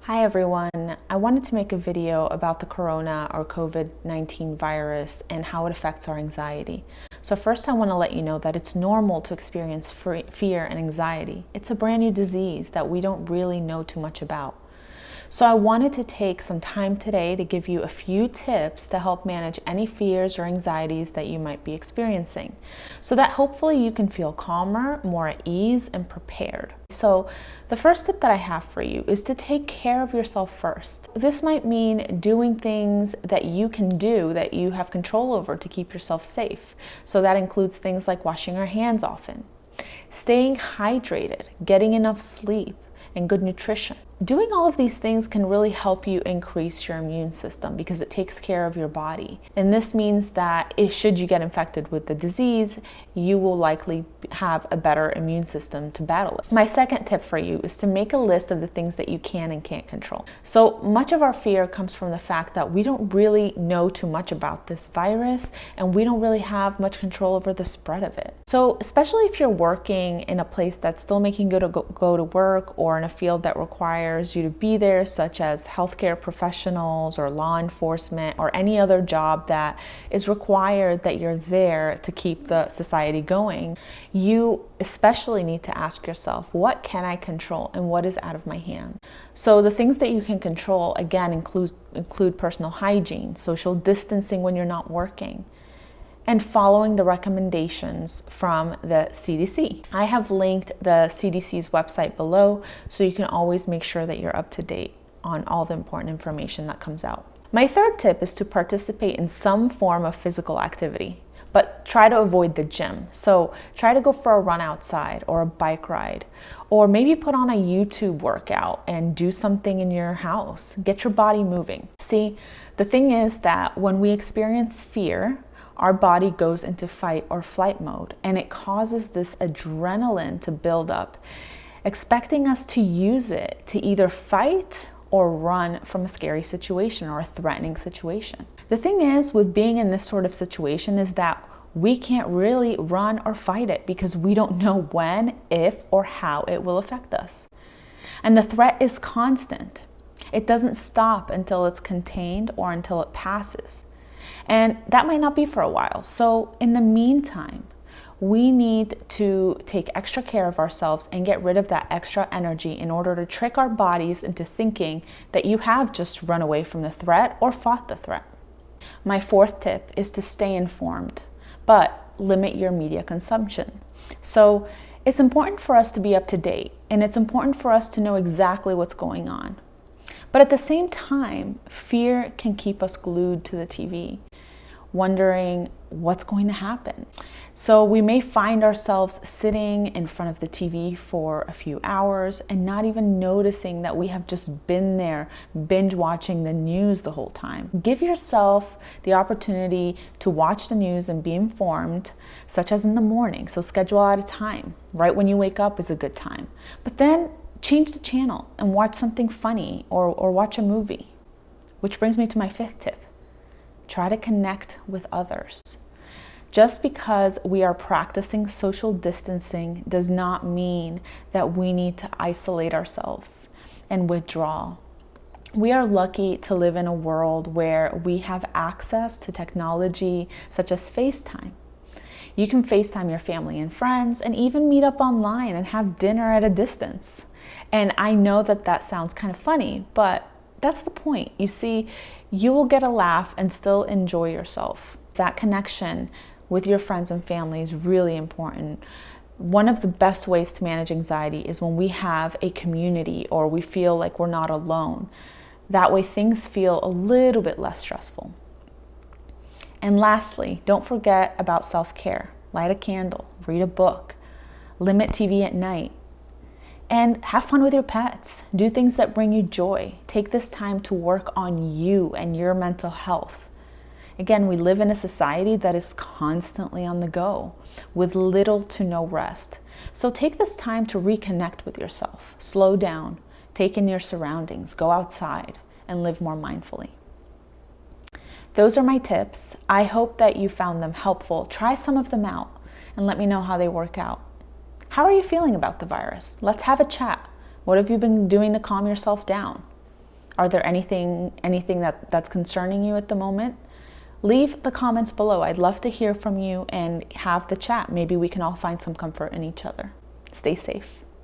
Hi everyone, I wanted to make a video about the corona or COVID-19 virus and how it affects our anxiety. So first I want to let you know that it's normal to experience fear and anxiety. It's a brand new disease that we don't really know too much about. So I wanted to take some time today to give you a few tips to help manage any fears or anxieties that you might be experiencing, so that hopefully you can feel calmer, more at ease, and prepared. So the first tip that I have for you is to take care of yourself first. This might mean doing things that you can do that you have control over to keep yourself safe. So that includes things like washing your hands often, staying hydrated, getting enough sleep, and good nutrition. Doing all of these things can really help you increase your immune system because it takes care of your body. And this means that should you get infected with the disease, you will likely have a better immune system to battle it. My second tip for you is to make a list of the things that you can and can't control. So much of our fear comes from the fact that we don't really know too much about this virus and we don't really have much control over the spread of it. So especially if you're working in a place that's still making you go to work, or in a field that requires you to be there, such as healthcare professionals or law enforcement or any other job that is required that you're there to keep the society going, you especially need to ask yourself, what can I control and what is out of my hand? So the things that you can control, again, include personal hygiene, social distancing when you're not working, and following the recommendations from the CDC. I have linked the CDC's website below, so you can always make sure that you're up to date on all the important information that comes out. My third tip is to participate in some form of physical activity, but try to avoid the gym. So try to go for a run outside or a bike ride, or maybe put on a YouTube workout and do something in your house. Get your body moving. See, the thing is that when we experience fear, our body goes into fight or flight mode, and it causes this adrenaline to build up, expecting us to use it to either fight or run from a scary situation or a threatening situation. The thing is with being in this sort of situation is that we can't really run or fight it because we don't know when, if, or how it will affect us. And the threat is constant. It doesn't stop until it's contained or until it passes. And that might not be for a while. So in the meantime, we need to take extra care of ourselves and get rid of that extra energy in order to trick our bodies into thinking that you have just run away from the threat or fought the threat. My fourth tip is to stay informed, but limit your media consumption. So it's important for us to be up to date, and it's important for us to know exactly what's going on. But at the same time, fear can keep us glued to the TV, wondering what's going to happen. So we may find ourselves sitting in front of the TV for a few hours and not even noticing that we have just been there binge watching the news the whole time. Give yourself the opportunity to watch the news and be informed, such as in the morning. So schedule out a time. Right when you wake up is a good time. But then change the channel and watch something funny or watch a movie. Which brings me to my fifth tip. Try to connect with others. Just because we are practicing social distancing does not mean that we need to isolate ourselves and withdraw. We are lucky to live in a world where we have access to technology such as FaceTime. You can FaceTime your family and friends and even meet up online and have dinner at a distance. And I know that that sounds kind of funny, but that's the point. You see, you will get a laugh and still enjoy yourself. That connection with your friends and family is really important. One of the best ways to manage anxiety is when we have a community or we feel like we're not alone. That way things feel a little bit less stressful. And lastly, don't forget about self-care. Light a candle, read a book, limit TV at night, and have fun with your pets. Do things that bring you joy. Take this time to work on you and your mental health. Again, we live in a society that is constantly on the go with little to no rest. So take this time to reconnect with yourself. Slow down, take in your surroundings, go outside, and live more mindfully. Those are my tips. I hope that you found them helpful. Try some of them out and let me know how they work out. How are you feeling about the virus? Let's have a chat. What have you been doing to calm yourself down? Are there anything that's concerning you at the moment? Leave the comments below. I'd love to hear from you and have the chat. Maybe we can all find some comfort in each other. Stay safe.